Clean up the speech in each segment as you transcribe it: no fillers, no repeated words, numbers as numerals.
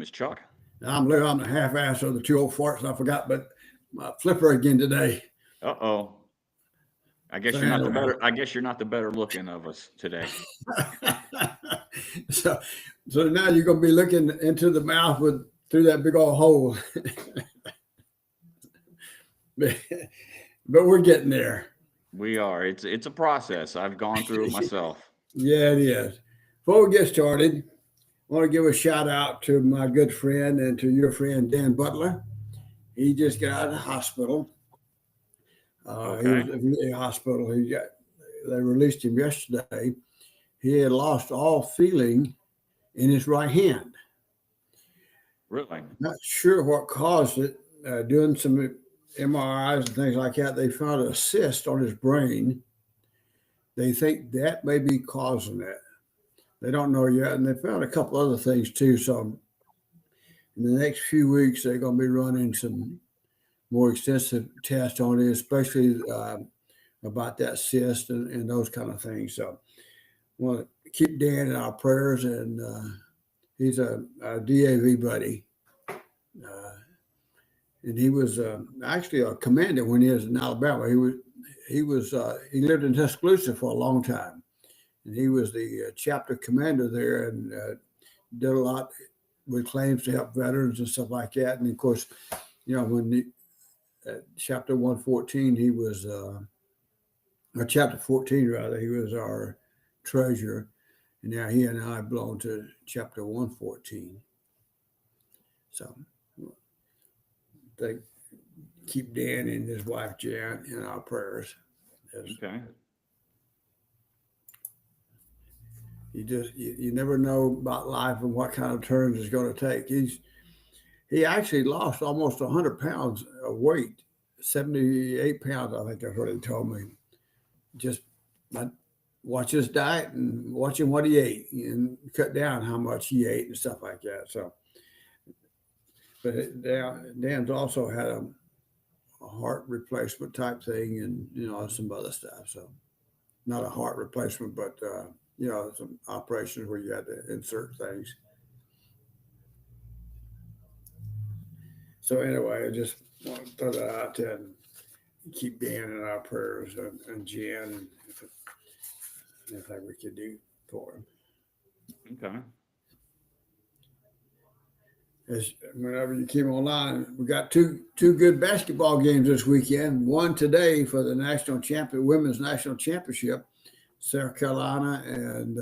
is Chuck. I'm Lou. I'm the half-ass of the two old farts. I forgot, but my flipper again today. Uh-oh. I So guess you're not the anyway, better. I guess you're not the better looking of us today. so so now you're gonna be looking into the mouth with through that big old hole. but we're getting there. We are. It's a process. I've gone through it myself. Yeah, it is. Before we get started, I want to give a shout out to my good friend and to your friend Dan Butler. He just got out of the hospital. He was Okay. in the hospital. They released him yesterday. He had lost all feeling in his right hand. Really? Not sure what caused it. Doing some MRIs and things like that, they found a cyst on his brain. They think that may be causing it. They don't know yet, and they found a couple other things too. So in the next few weeks, they're going to be running some more extensive tests on it, especially about that cyst and those kind of things. So I want to keep Dan in our prayers, and he's a DAV buddy. And he was actually a commander when he was in Alabama. He lived in Tuscaloosa for a long time, and he was the chapter commander there, and did a lot with claims to help veterans and stuff like that. And of course, when chapter 114, he was or chapter 14 rather, he was our treasurer, and now he and I belong to chapter 114. So they keep Dan and his wife Jan in our prayers. Okay. You never know about life and what kind of turns it's going to take. He actually lost almost 100 pounds of weight, 78 pounds, I think that's what he told me. Just watch his diet and watching what he ate and cut down how much he ate and stuff like that. So, but Dan's also had a heart replacement type thing and some other stuff. So, not a heart replacement, but some operations where you had to insert things. So anyway, I just want to throw that out there and keep Dan in our prayers and Jen and anything we could do for him. Okay. Whenever you came online, we got two good basketball games this weekend. One today for the women's national championship, South Carolina and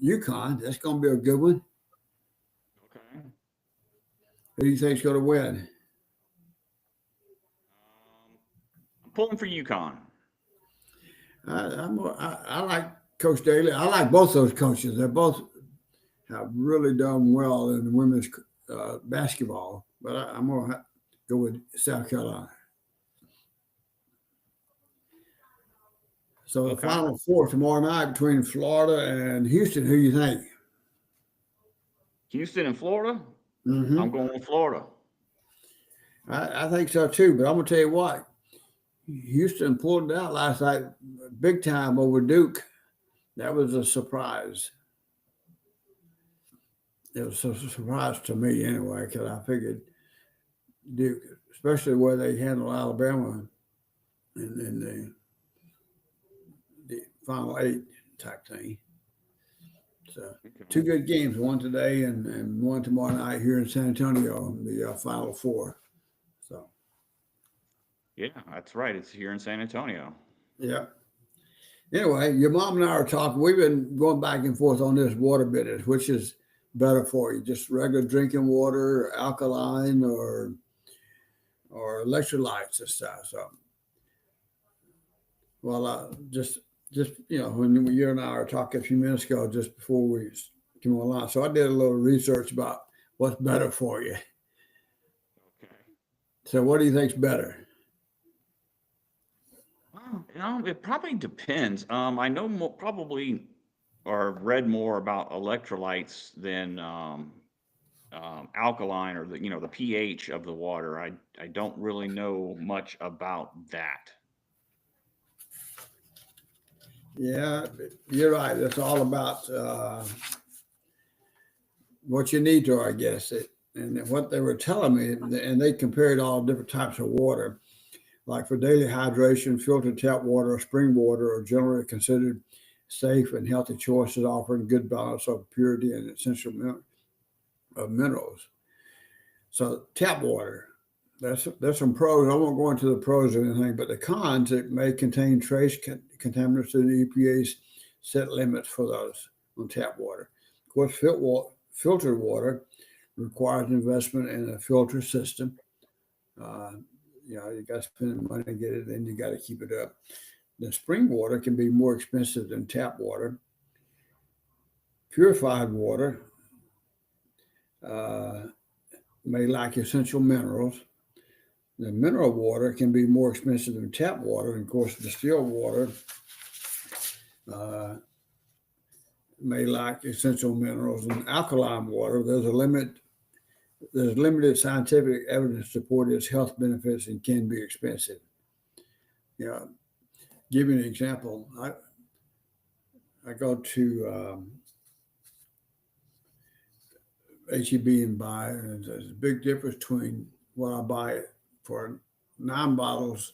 UConn. That's going to be a good one. Okay. Who do you think's going to win? I'm pulling for UConn. I like Coach Daly. I like both those coaches. They both have really done well in women's basketball, but I'm going to go with South Carolina. So the Final Four tomorrow night between Florida and Houston. Who do you think? Houston and Florida? Mm-hmm. I'm going with Florida. I think so too, but I'm going to tell you what. Houston pulled it out last night big time over Duke. That was a surprise. It was a surprise to me anyway, because I figured Duke, especially where they handled Alabama in the Final Eight type thing. So two good games, one today and one tomorrow night here in San Antonio, the Final Four. So. Yeah, that's right. It's here in San Antonio. Yeah. Anyway, your mom and I are talking. We've been going back and forth on this water business, which is better for you, just regular drinking water, alkaline, or electrolytes and stuff. So, well, just when you and I were talking a few minutes ago, just before we came online, so I did a little research about what's better for you. Okay. So, what do you think's better? Well, it probably depends. I know probably or read more about electrolytes than alkaline or the pH of the water. I don't really know much about that. Yeah, you're right. It's all about what you need to, I guess. And what they were telling me, and they compared all different types of water, like for daily hydration, filtered tap water or spring water are generally considered safe and healthy choices, offering good balance of purity and essential minerals. So tap water, there's some pros. I won't go into the pros or anything, but the cons, it may contain trace contaminants, and the EPA's set limits for those on tap water. Of course, filtered water requires investment in a filter system. Uh, you got to spend money to get it, and you got to keep it up. The spring water can be more expensive than tap water. Purified water uh, may lack essential minerals. The mineral water can be more expensive than tap water. And of course, distilled water uh, may lack essential minerals. And alkaline water, there's limited scientific evidence to support its health benefits and can be expensive. Give you an example. I go to HEB and buy, and there's a big difference between what I buy for 9 bottles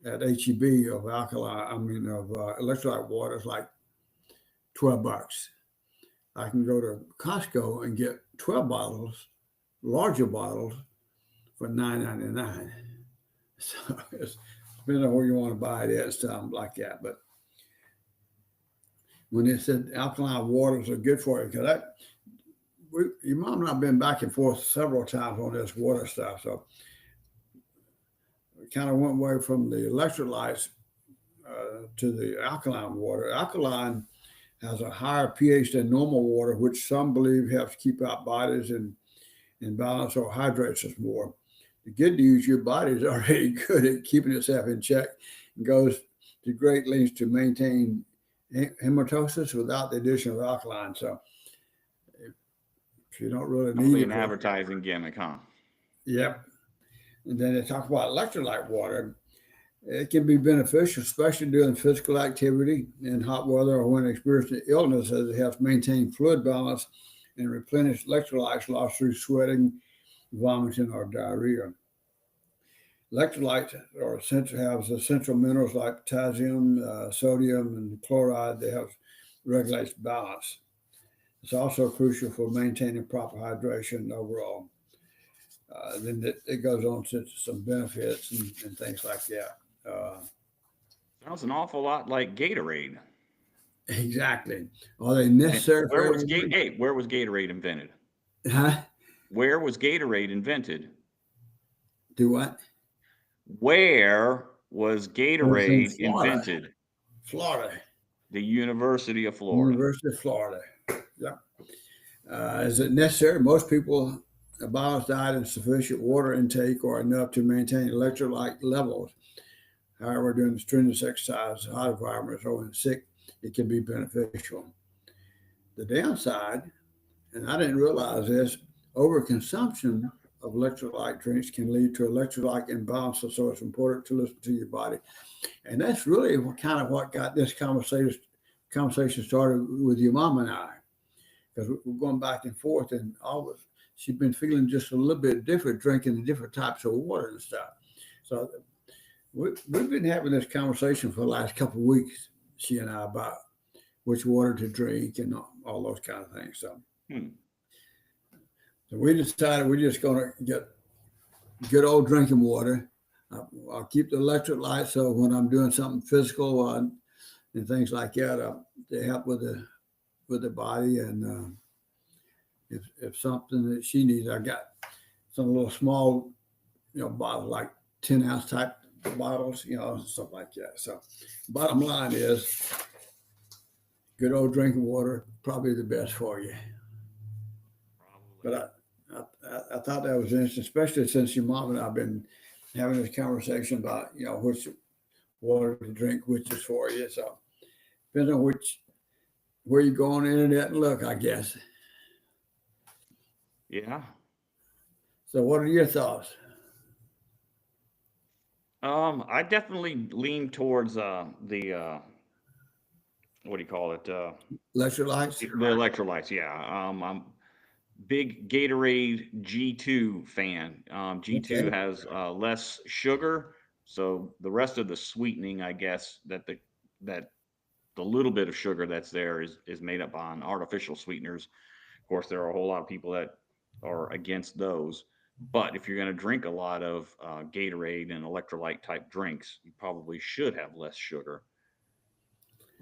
at HEB of electrolyte water is like $12. I can go to Costco and get 12 bottles, larger bottles, for $9.99. So it's depending on where you want to buy it at, stuff like that. But when they said alkaline waters are good for you, because your mom and I have been back and forth several times on this water stuff. So we kind of went away from the electrolytes to the alkaline water. Alkaline has a higher pH than normal water, which some believe helps keep out bodies and balance or hydrates us more. The good news, your body is already good at keeping itself in check and goes to great lengths to maintain hematosis without the addition of alkaline. So if you don't really need Probably it. an advertising gimmick, huh? Yep. And then they talk about electrolyte water. It can be beneficial, especially during physical activity in hot weather or when experiencing illness, as it helps maintain fluid balance and replenish electrolytes lost through sweating, vomiting, or diarrhea. Electrolytes are essential, have essential minerals like potassium, sodium, and chloride that help regulate balance. It's also crucial for maintaining proper hydration overall. Then it goes on to some benefits and things like that. Sounds an awful lot like Gatorade. Exactly. Are they necessary for everyone? Where was Gatorade invented? Huh? Where was Gatorade invented? Do what? Where was Gatorade Florida. invented? Florida. The University of Florida. University of Florida. Yeah. Is it necessary? Most people, a balanced diet and sufficient water intake are enough to maintain electrolyte levels. However, during strenuous exercise, hot environments, or when sick, it can be beneficial. The downside, and I didn't realize this, overconsumption of electrolyte drinks can lead to electrolyte imbalances, so it's important to listen to your body. And that's really what got this conversation started with your mom and I, because we're going back and forth, and she's been feeling just a little bit different, drinking the different types of water and stuff. So we've been having this conversation for the last couple of weeks, she and I, about which water to drink and all those kind of things. So, so we decided we're just going to get good old drinking water. I'll keep the electrolytes, so when I'm doing something physical and things like that, to help with the body. And if something that she needs, I got some little small, bottles, like 10-ounce type bottles, stuff like that. So bottom line is, good old drinking water, probably the best for you. But I thought that was interesting, especially since your mom and I have been having this conversation about, which water to drink, which is for you. So depends on where you go on the internet and look, I guess. Yeah. So what are your thoughts? I definitely lean towards the what do you call it? Electrolytes? The electrolytes, yeah. big Gatorade G2 fan. G2 Okay. has less sugar, so the rest of the sweetening, I guess, that the little bit of sugar that's there is made up on artificial sweeteners. Of course, there are a whole lot of people that are against those. But if you're going to drink a lot of Gatorade and electrolyte type drinks, you probably should have less sugar.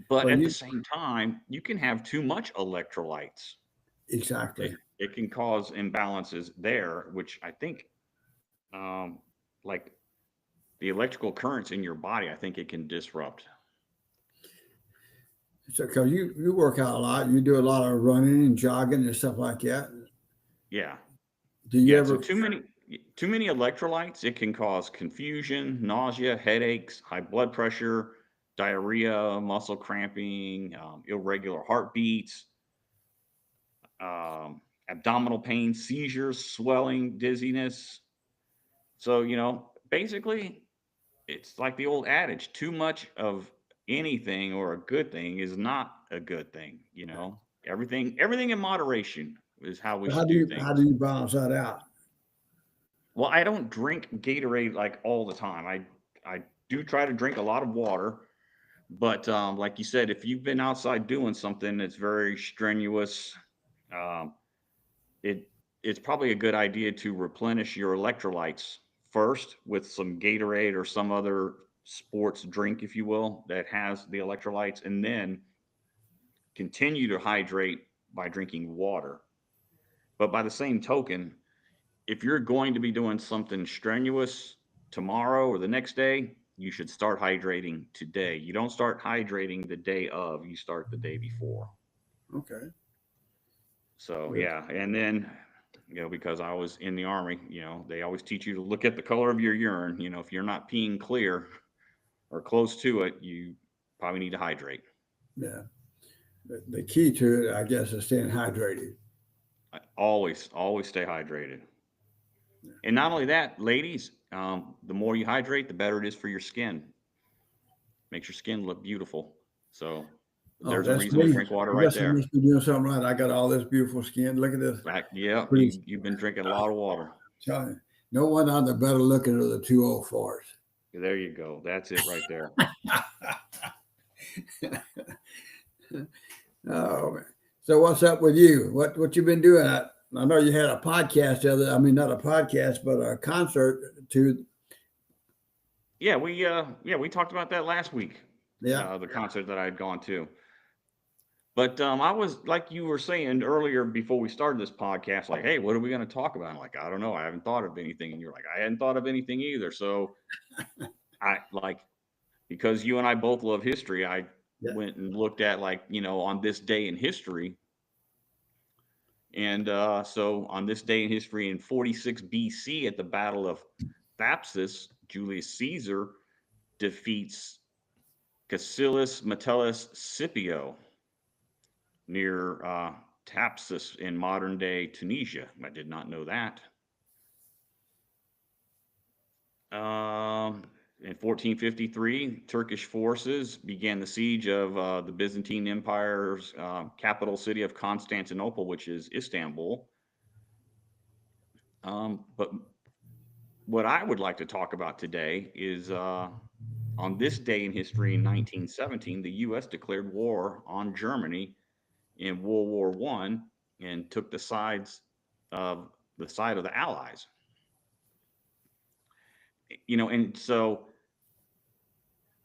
But Well, at the you same time, you can have too much electrolytes. It exactly. it can cause imbalances there, which I think, um, like the electrical currents in your body, I think it can disrupt. So, because you work out a lot, you do a lot of running and jogging and stuff like that. Yeah, Do you yeah. So ever? too many electrolytes, it can cause confusion, nausea, headaches, high blood pressure, diarrhea, muscle cramping, irregular heartbeats, abdominal pain, seizures, swelling, dizziness. So basically, it's like the old adage, too much of anything or a good thing is not a good thing. Everything in moderation is how we How should do do you how things. do you balance that out? Well, I don't drink Gatorade like all the time. I do try to drink a lot of water, but like you said, if you've been outside doing something that's very strenuous, um, it it's probably a good idea to replenish your electrolytes first with some Gatorade or some other sports drink, if you will, that has the electrolytes, and then continue to hydrate by drinking water. But by the same token, if you're going to be doing something strenuous tomorrow or the next day, you should start hydrating today. You don't start hydrating the day of, you start the day before. Okay. So Good. yeah, and then because I was in the army, they always teach you to look at the color of your urine. If you're not peeing clear or close to it, you probably need to hydrate. Yeah. The key to it, I guess, is staying hydrated. Always stay hydrated. And not only that, ladies, the more you hydrate, the better it is for your skin. Makes your skin look beautiful. So Oh, there's a that's reason to me. drink water I right guess I there. must be doing something right. I got all this beautiful skin. Look at this. Yeah, Pretty. you've been drinking a lot of water. Telling you, no one on the better looking of the two old farts. There you go. That's it right there. Oh man. So what's up with you? What you been doing? I know you had a podcast the other. I mean, not a podcast, but a concert to. Yeah, we talked about that last week. Yeah. The concert that I had gone to. But I was like you were saying earlier before we started this podcast, like, hey, what are we going to talk about? I'm like, I don't know. I haven't thought of anything. And you're like, I hadn't thought of anything either. So I like, because you and I both love history, I Yeah. went and looked at, like, on this day in history. And so on this day in history in 46 BC at the Battle of Thapsus, Julius Caesar defeats Cassius Metellus Scipio near Thapsus in modern day Tunisia. I did not know that. In 1453, Turkish forces began the siege of the Byzantine Empire's capital city of Constantinople, which is Istanbul. But what I would like to talk about today is on this day in history in 1917, the U.S. declared war on Germany in World War One and took of the side of the Allies. And so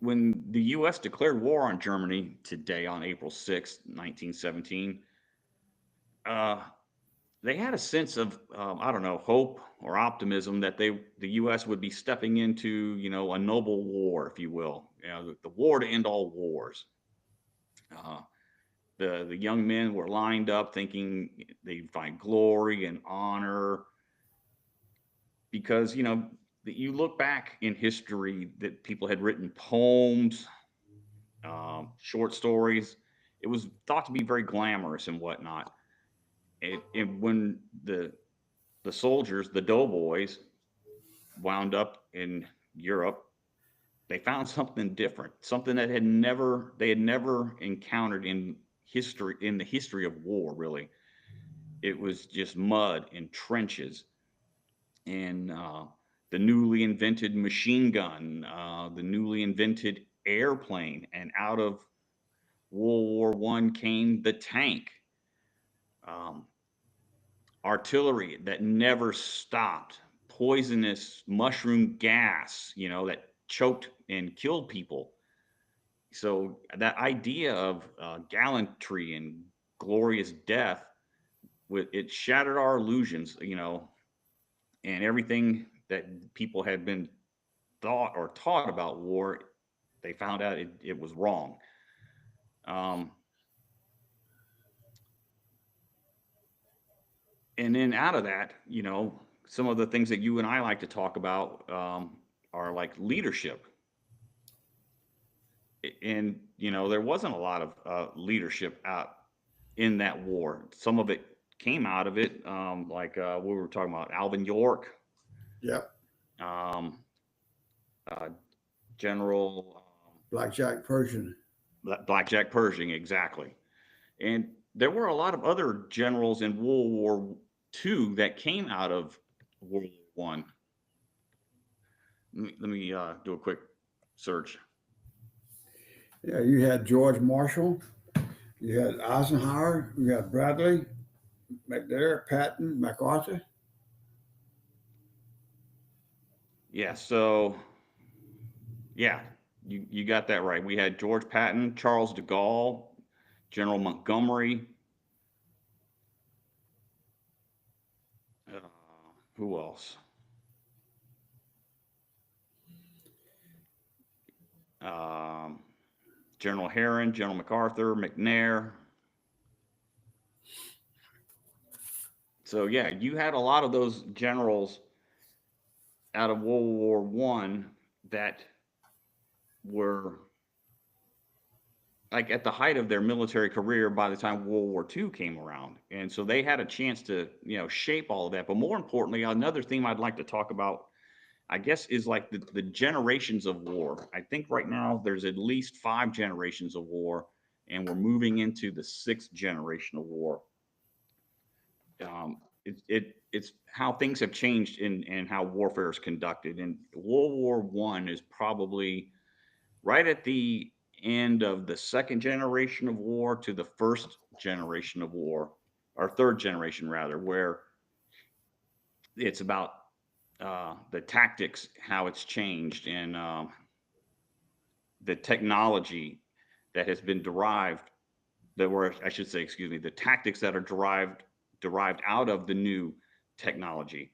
when the U.S. declared war on Germany today on April 6th, 1917, uh, they had a sense of I don't know, hope or optimism that the U.S. would be stepping into a noble war, if you will, the war to end all wars. Uh, the young men were lined up thinking they'd find glory and honor because that you look back in history that people had written poems, short stories. It was thought to be very glamorous and whatnot. And when the soldiers, the doughboys, wound up in Europe, they found something different, something that they had never encountered in the history of war, really. it was just mud and trenches. And the newly invented machine gun, the newly invented airplane, and out of World War I came the tank, um, artillery that never stopped, poisonous mushroom gas, that choked and killed people. So that idea of gallantry and glorious death, it shattered our illusions, and everything that people had been thought or taught about war, they found out it was wrong. Um, and then out of that, some of the things that you and I like to talk about are like leadership. And, there wasn't a lot of leadership out in that war. Some of it came out of it, like we were talking about Alvin York, Yep. um, uh, General Blackjack Pershing. Blackjack Pershing, exactly. And there were a lot of other generals in World War II that came out of World War I. Let me do a quick search. Yeah, you had George Marshall, you had Eisenhower, you had Bradley, McNair, Patton, MacArthur. Yeah, so yeah, you got that right. We had George Patton, Charles de Gaulle, General Montgomery. Uh, who else? Um, General Herron, General MacArthur, McNair. So yeah, you had a lot of those generals out of World War I that were like at the height of their military career by the time World War II came around. And so they had a chance to, shape all of that. But more importantly, another theme I'd like to talk about, I guess, is like the generations of war. I think right now there's at least 5 generations of war, and we're moving into the 6th generation of war. It's how things have changed in how warfare is conducted. And World War I is probably right at the end of the 2nd generation of war to the 1st generation of war, or 3rd generation rather, where it's about the tactics, how it's changed, and the technology that has been derived, that were, I should say, excuse me, the tactics that are derived out of the new technology.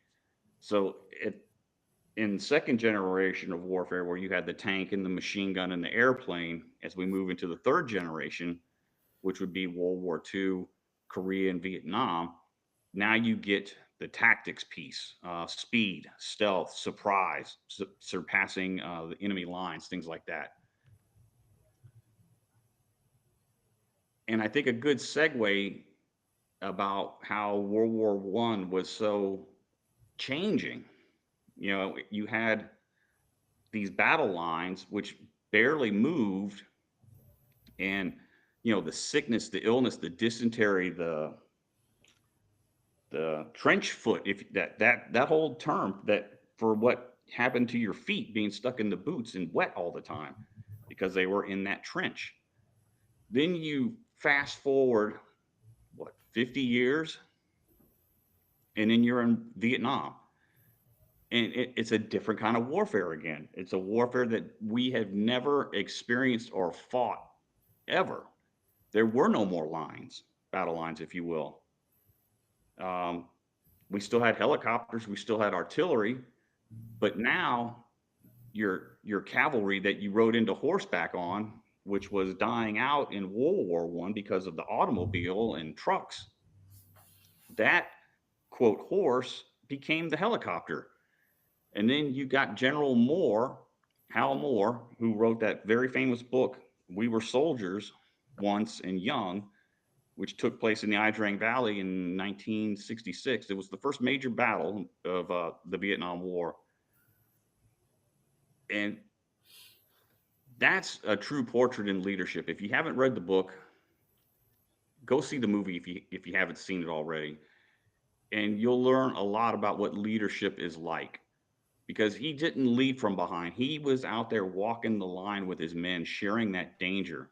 So in 2nd generation of warfare, where you had the tank and the machine gun and the airplane, as we move into the 3rd generation, which would be World War II, Korea, and Vietnam, now you get the tactics piece, speed, stealth, surprise, surpassing the enemy lines, things like that. And I think a good segue about how World War I was so changing. You had these battle lines which barely moved, and the sickness, the illness, the dysentery, the trench foot, if that whole term, that for what happened to your feet being stuck in the boots and wet all the time because they were in that trench. Then you fast forward, what, 50 years, and then you're in Vietnam. And it's a different kind of warfare again. It's a warfare that we have never experienced or fought ever. There were no more lines, battle lines, if you will. Um, we still had helicopters, we still had artillery, but now your cavalry that you rode into horseback on, which was dying out in World War I because of the automobile and trucks, that quote horse became the helicopter. And then you got General Moore, Hal Moore, who wrote that very famous book, We Were Soldiers Once and Young, which took place in the Ia Drang Valley in 1966. It was the first major battle of the Vietnam War. And that's a true portrait in leadership. If you haven't read the book, go see the movie if you haven't seen it already. and you'll learn a lot about what leadership is like because he didn't lead from behind. He was out there walking the line with his men, sharing that danger.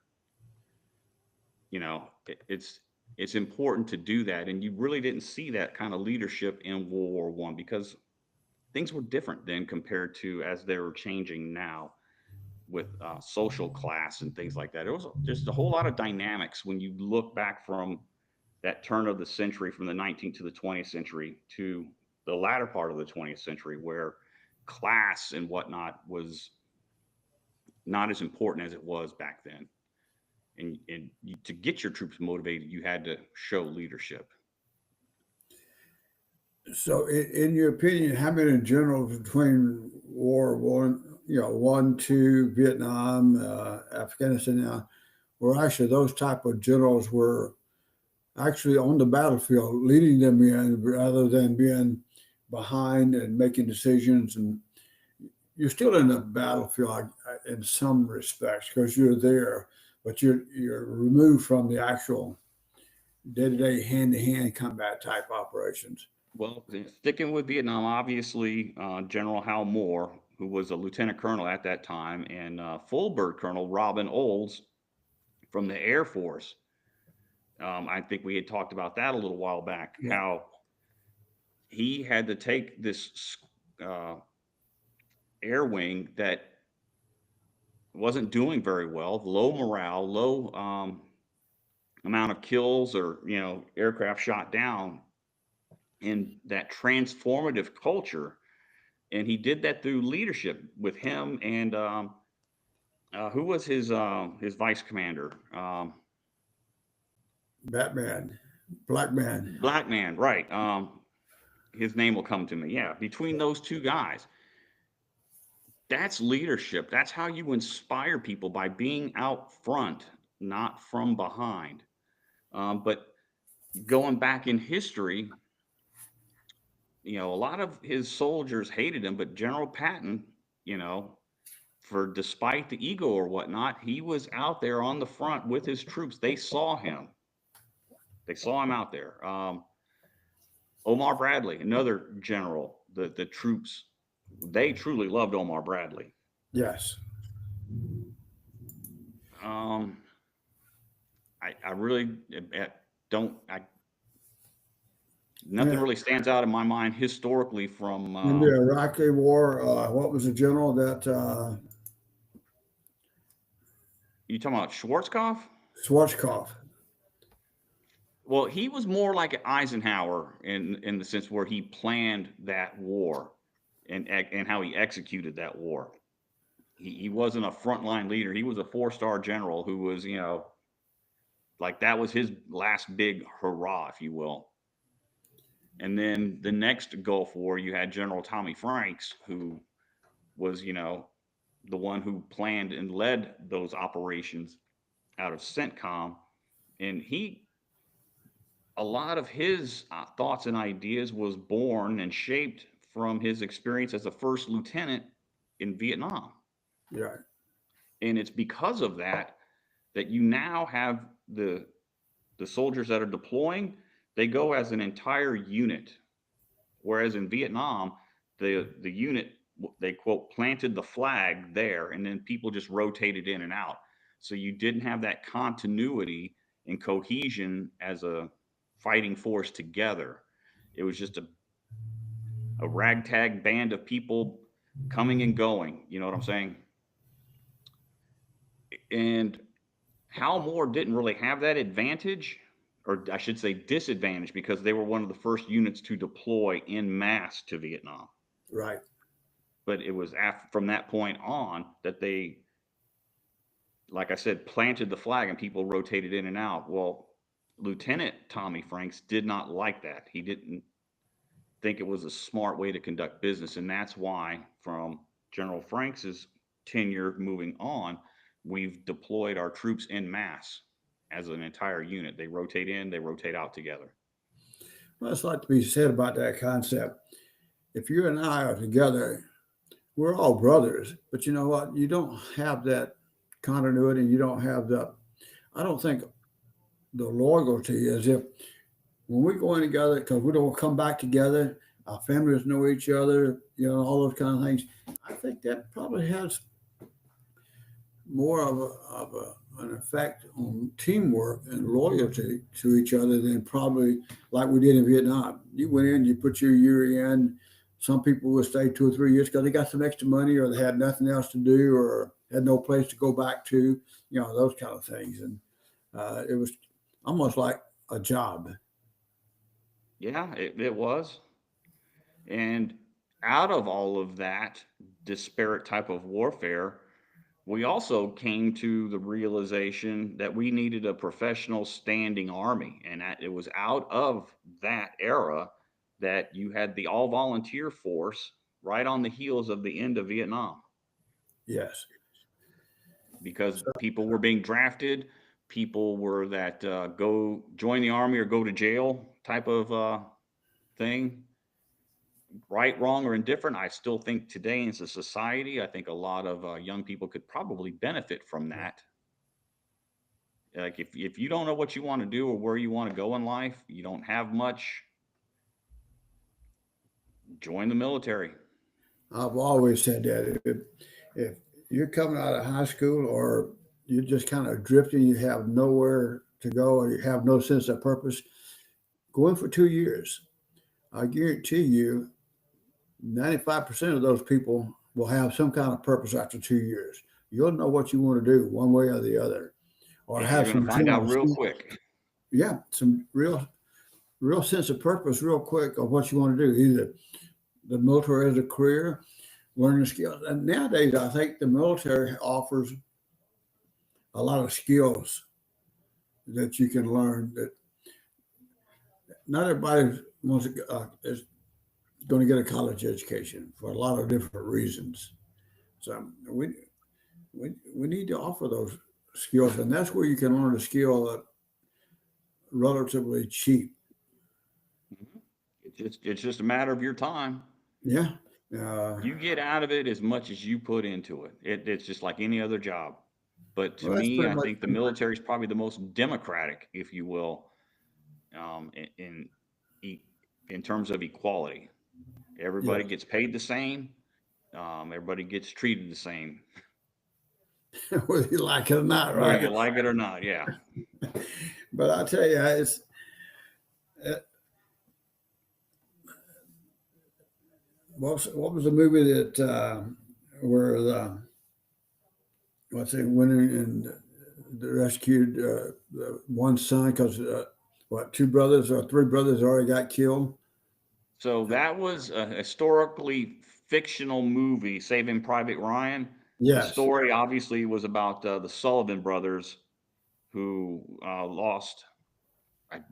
It's important to do that, and you really didn't see that kind of leadership in World War I because things were different then compared to as they were changing now with social class and things like that. It was just a whole lot of dynamics when you look back from that turn of the century, from the 19th to the 20th century to the latter part of the 20th century, where class and whatnot was not as important as it was back then. And to get your troops motivated, you had to show leadership. So, in your opinion, how many generals between War One, one, two, Vietnam, Afghanistan, now, were actually those type of generals were actually on the battlefield, leading them in rather than being behind and making decisions? And you're still in the battlefield in some respects because you're there, but you're removed from the actual day-to-day hand-to-hand combat type operations. Well, sticking with Vietnam, obviously, General Hal Moore, who was a lieutenant colonel at that time, and full bird Colonel Robin Olds from the Air Force. I think we had talked about that a little while back, Yeah. how he had to take this uh, air wing that wasn't doing very well, low morale, low amount of kills or aircraft shot down in that transformative culture, and he did that through leadership with him and who was his vice commander, Batman, Black Man. Black Man, right? His name will come to me. Yeah, between those two guys, that's leadership. That's how you inspire people, by being out front, not from behind. But going back in history, a lot of his soldiers hated him, but General Patton, you know, for despite the ego or whatnot, he was out there on the front with his troops. They saw him. They saw him out there. Omar Bradley, another general. The troops, they truly loved Omar Bradley. Yes. Um, I really don't. Nothing Yeah. really stands out in my mind historically from. In the Iraqi War, what was the general that You talking about Schwarzkopf? Schwarzkopf? Well, he was more like Eisenhower in the sense where he planned that war and how he executed that war. He wasn't a frontline leader. He was a four-star general who was, like that was his last big hurrah, if you will. And then the next Gulf War, you had General Tommy Franks, who was, the one who planned and led those operations out of CENTCOM. And a lot of his thoughts and ideas was born and shaped from his experience as a first lieutenant in Vietnam. Yeah. And it's because of that that you now have the soldiers that are deploying, they go as an entire unit. Whereas in Vietnam, the unit, they quote, planted the flag there, and then people just rotated in and out. So you didn't have that continuity and cohesion as a fighting force together. It was just a ragtag band of people coming and going. You know what I'm saying? And Hal Moore didn't really have that advantage, or I should say disadvantage, because they were one of the first units to deploy in mass to Vietnam. Right. But it was from that point on that they, like I said, planted the flag and people rotated in and out. Well, Lieutenant Tommy Franks did not like that. He didn't think it was a smart way to conduct business. And that's why, from General Franks's tenure moving on, we've deployed our troops en masse as an entire unit. They rotate in, they rotate out together. Well, that's like to be said about that concept. If you and I are together, we're all brothers, but you know what? You don't have that continuity. You don't have the, I don't think the loyalty as if when we go in together, because we don't come back together, our families know each other, all those kind of things. I think that probably has more an effect on teamwork and loyalty to each other than probably like we did in Vietnam. You went in, you put your year in. Some people would stay 2 or 3 years because they got some extra money or they had nothing else to do or had no place to go back to, those kind of things. And it was almost like a job. Yeah, it was. And out of all of that disparate type of warfare, we also came to the realization that we needed a professional standing army. And that it was out of that era that you had the all volunteer force right on the heels of the end of Vietnam, Yes. because So, people were being drafted. People were that go join the army or go to jail type of thing. Right, wrong, or indifferent, I still think today as a society, I think a lot of young people could probably benefit from yeah. that. Like if you don't know what you want to do or where you want to go in life, you don't have much, join the military. I've always said that if you're coming out of high school or you're just kind of drifting, you have nowhere to go or you have no sense of purpose, go in for 2 years. I guarantee you 95% of those people will have some kind of purpose after 2 years. You'll know what you want to do one way or the other, or Yeah, you're have going to some find kind out of, real quick. yeah, some real sense of purpose real quick of what you want to do. Either the military as a career, learning skills. And nowadays, I think the military offers a lot of skills that you can learn that not everybody is going to get a college education for a lot of different reasons. So we need to offer those skills, and that's where you can learn a skill that relatively cheap. Mhm. It's just a matter of your time. Yeah. Uh, You get out of it as much as you put into it. It's just like any other job. But to well, that's me, pretty I much. think the military is probably the most democratic, if you will, e- in terms of equality. Everybody Yes. gets paid the same. Everybody gets treated the same, Whether you like it or not, whether you right? like it or not. Yeah. But I tell you, uh, what was the movie that where what's it went in and rescued the one son because what, two brothers or three brothers already got killed. So that was a historically fictional movie, Saving Private Ryan. The Yes. story obviously was about the Sullivan brothers who lost.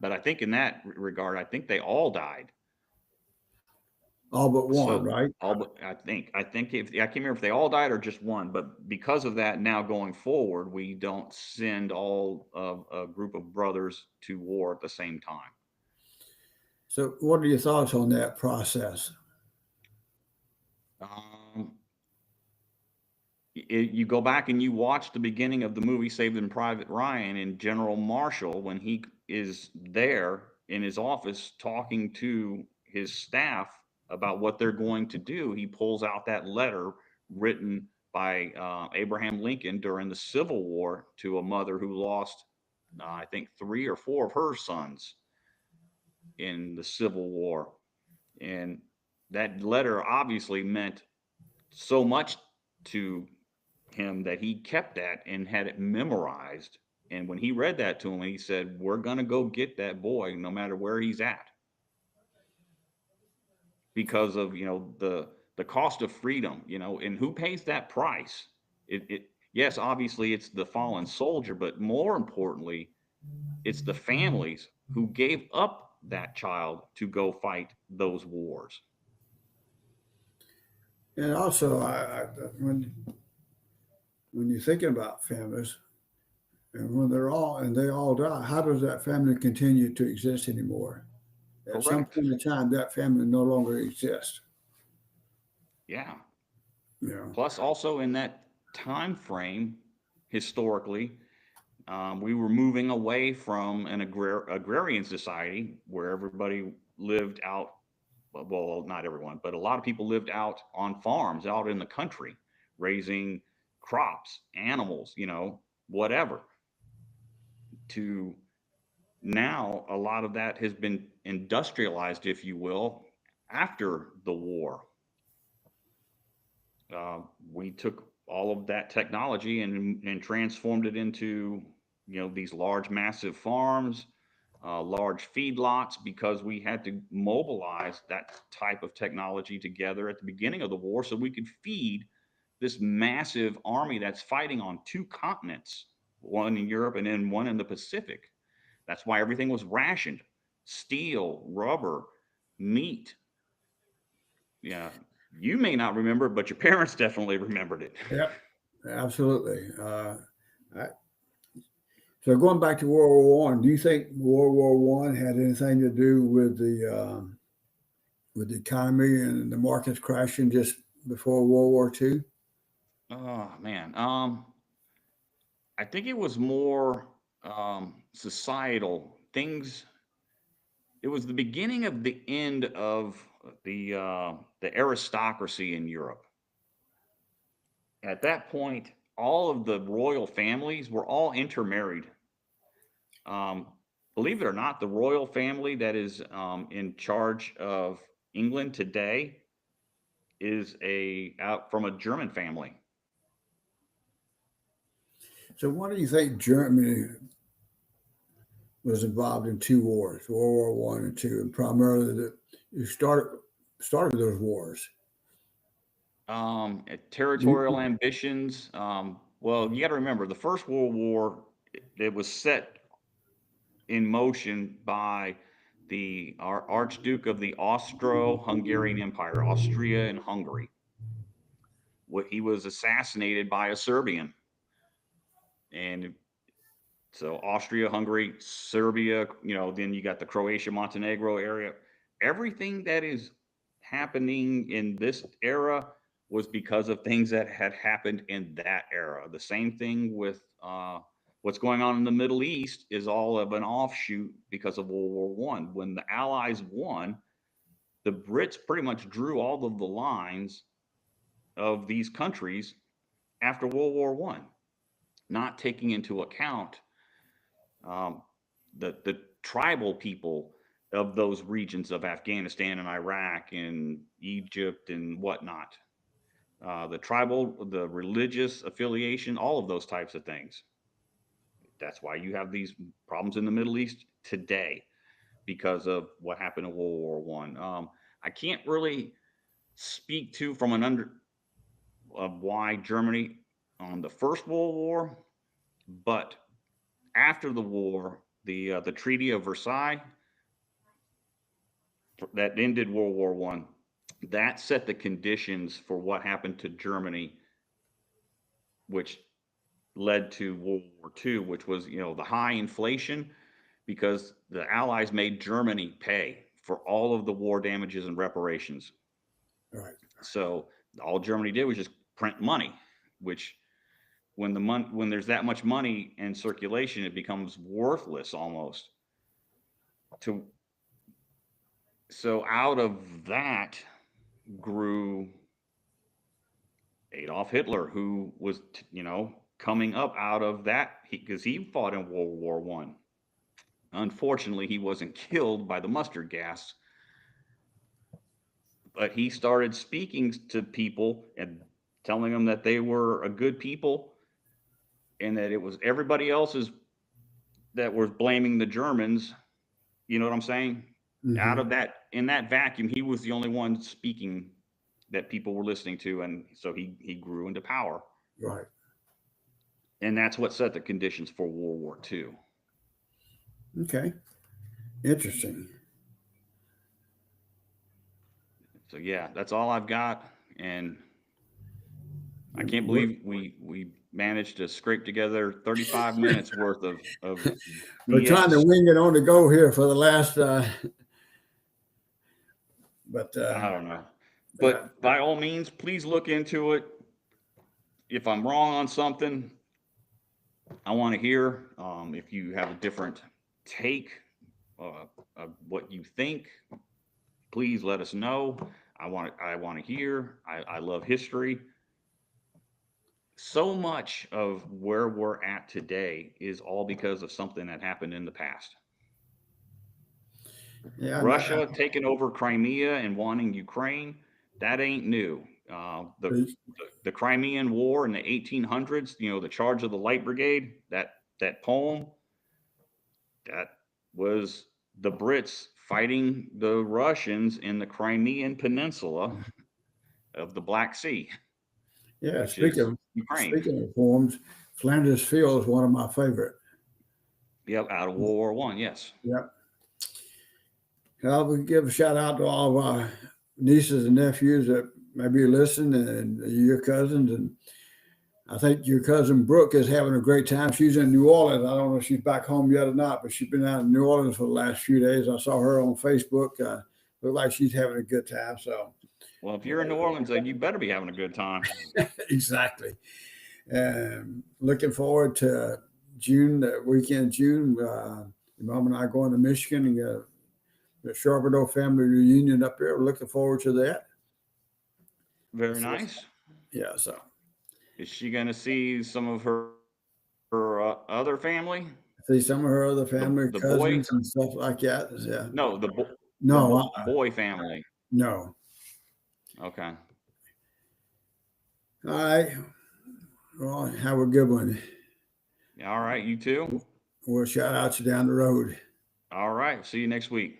But I think in that regard, I think they all died. All but one, So right? all but I think if I can't remember if they all died or just one, but because of that, now going forward, we don't send all of a group of brothers to war at the same time. So, what are your thoughts on that process? Um, you go back and you watch the beginning of the movie Saving Private Ryan, and General Marshall, when he is there in his office talking to his staff about what they're going to do, he pulls out that letter written by Abraham Lincoln during the Civil War to a mother who lost, I think, 3 or 4 of her sons in the Civil War. And that letter obviously meant so much to him that he kept that and had it memorized. And when he read that to him, he said, "We're gonna go get that boy, no matter where he's at," because of the cost of freedom, and who pays that price? It yes, obviously it's the fallen soldier, but more importantly, it's the families who gave up that child to go fight those wars. And also, when you're thinking about families, and when they all die, how does that family continue to exist anymore? At some Correct. point in time, that family no longer exists. Yeah. You know. Plus, also in that time frame, historically, we were moving away from an agrarian society where everybody lived out, well, not everyone, but a lot of people lived out on farms out in the country, raising crops, animals, whatever. To now, a lot of that has been industrialized, if you will, after the war. We took all of that technology and transformed it into these large massive farms, large feedlots, because we had to mobilize that type of technology together at the beginning of the war so we could feed this massive army that's fighting on two continents, one in Europe and then one in the Pacific. That's why everything was rationed: steel, rubber, meat. Yeah, you may not remember, but your parents definitely remembered it. Yep, absolutely. I, so going back to World War One, do you think World War One had anything to do with the economy and the markets crashing just before World War Two? Oh man, I think it was more societal things. It was the beginning of the end of the aristocracy in Europe. At that point, all of the royal families were all intermarried. Um, Believe it or not, the royal family that is in charge of England today is a out from a German family. So why do you think Germany was involved in two wars, World War One and Two, and primarily you started those wars? Territorial ambitions. Well, you got to remember the First World War. It was set in motion by the Archduke of the Austro-Hungarian Empire, Austria and Hungary. He was assassinated by a Serbian, and so Austria, Hungary, Serbia. Then you got the Croatia, Montenegro area. Everything that is happening in this era was because of things that had happened in that era. The same thing with what's going on in the Middle East is all of an offshoot because of World War One. When the Allies won, the Brits pretty much drew all of the lines of these countries after World War One, not taking into account um, the tribal people of those regions of Afghanistan and Iraq and Egypt and whatnot. The tribal, the religious affiliation, all of those types of things. That's why you have these problems in the Middle East today because of what happened in World War One. I can't really speak to from an under of why Germany on the First World War, but after the war, the Treaty of Versailles that ended World War One, that set the conditions for what happened to Germany, which led to World War Two, which was the high inflation because the Allies made Germany pay for all of the war damages and reparations. Right. So all Germany did was just print money, which when there's that much money in circulation, it becomes worthless almost. To So out of that grew Adolf Hitler, who was coming up out of that because he fought in World War One. Unfortunately, he wasn't killed by the mustard gas, but he started speaking to people and telling them that they were a good people and that it was everybody else's that was blaming the Germans. You know what I'm saying? Out Hmm. of that, in that vacuum, he was the only one speaking that people were listening to, and so he grew into power, Right. and that's what set the conditions for World War II. Okay. Interesting. So yeah, that's all I've got, and I And can't believe we managed to scrape together 35 minutes worth of we're trying to BS. wing it on the go here for the last, but I don't know, uh, but by all means, please look into it. If I'm wrong on something, I want to hear if you have a different take of what you think. Please let us know. I want to hear. I love history. So much of where we're at today is all because of something that happened in the past. Yeah, Russia taking over Crimea and wanting Ukraine, that ain't new. The Crimean War in the 1800s, the Charge of the Light Brigade, that poem, that was the Brits fighting the Russians in the Crimean Peninsula of the Black Sea, yeah. which is Ukraine. Speaking of poems, Flanders Field is one of my favorite. Yep, out of World War I. Yes. Yep. Well, we give a shout out to all of our nieces and nephews that maybe listen, and your cousins. And I think your cousin Brooke is having a great time. She's in New Orleans. I don't know if she's back home yet or not, but she's been out in New Orleans for the last few days. I saw her on Facebook. Looked like she's having a good time. So, Well, if you're in New Orleans, then you better be having a good time. exactly. Looking forward to June, the weekend, June. Your mom and I going to Michigan and get the Charbonneau family reunion up there. We're looking forward to that. Very nice. Yeah. So, Is she going to see some of her other family? see some of her other family, The cousins boy? and stuff like that. Yeah. No, the No, boy family. no. Okay. All right. Well, have a good one. All right. You too. We'll shout out you down the road. All right. See you next week.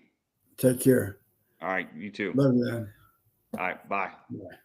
Take care. All right. You too. Love you, man. All right. Bye. Bye.